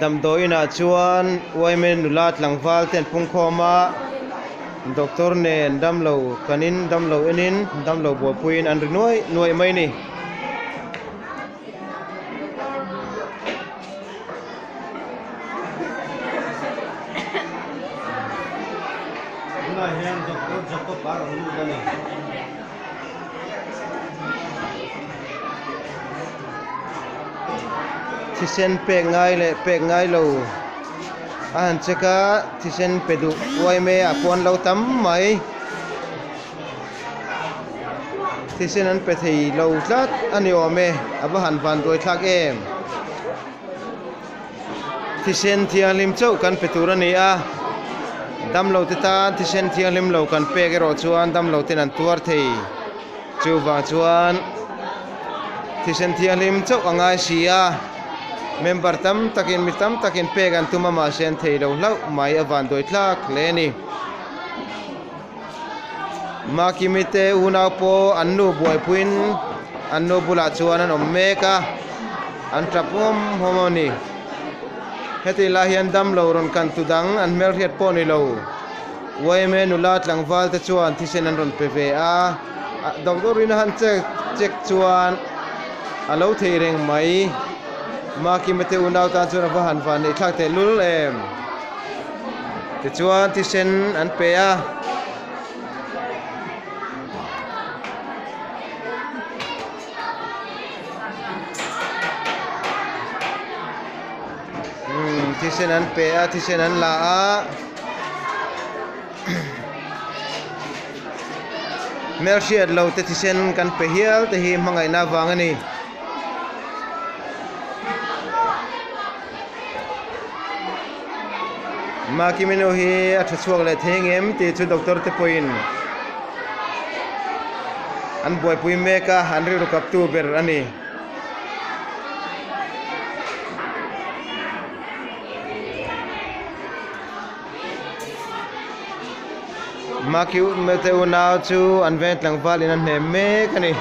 dam do ina chuan oimen nulat langwal ten pung khoma doctor nen dam lo kanin dam lo enin dam lo bo puin an noi mai ni na hian doctor jacob bar ru dani thisen pe ngai lo an cheka thisen pedu oime a pon lo tam mai thisen an pe thei lo tlat ani ome aba han van doi thak em thisen thialim chau kan petura ni a dam lo te ta thisen thialim lo kan pe ge ro chuan dam lo ten an tuar thei chu wa chuan thisen thialim chau angai sia member tam takin mitam takin pegan tuma ma sen thei lo lau mai avan doi thlak leni makimite una po annu boy puin annu bula chuan an ommeka an trapom homoni heti la hian dam lo ron kan tudang an mel riat po ni lo waime nulat langwal te chuan thisen an ron peve a doctor in han check chuan alo thei reng mai makimite unau ta chuan va han van ni thak te lul em te chuan thisen an pe a thisen an pe a thisen an la a merciat lo te thisen kan pe hial te hi mangai na wang ani makimino hi atha chuak le thengem ti chu doctor te poin an boy pui meka an ri kap tu ber ani makiu mete una chu an vet langwal in an hem me kani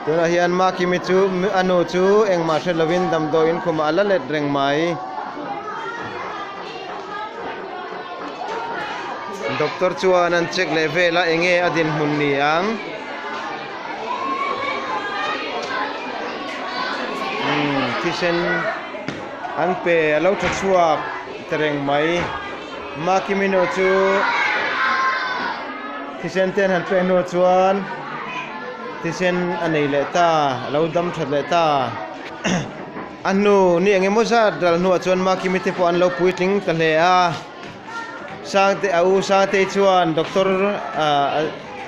tuna hian makimi chu anu chu engma hrelovin dam do in khuma ala let reng mai doctor chuan an check level a enge adin hun ni ang thisen an pe alo tha chuak tereng mai makimino chu thisen ten han pe no chuan thisen anei le ta alo dam that le ta anu ni enge moza dal nu chuan makimite po an lo puitling ta le a sang te chuan doctor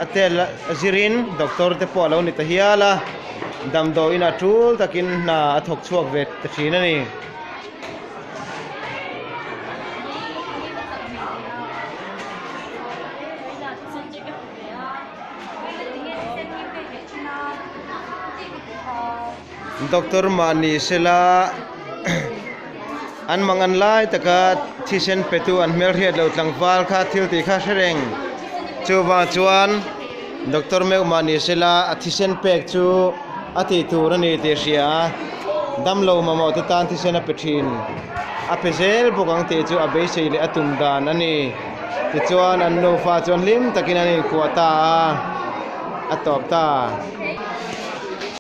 atel azirin doctor te po lo ni ta hiala dam do ina tul takin na athok chuak vet ta thina ni doctor mani sela an mangan lai taka thisen petu an mel riat lo tlangwal kha thil ti kha sereng chuwa chuan doctor meu mani sela athisen pek chu ati turani te sia dam lo mamo te tan thisen a pethin a pezel bogang te chu a be sei le atum dan ani ti chuan an no fa chuan lim takin ani kuata a top ta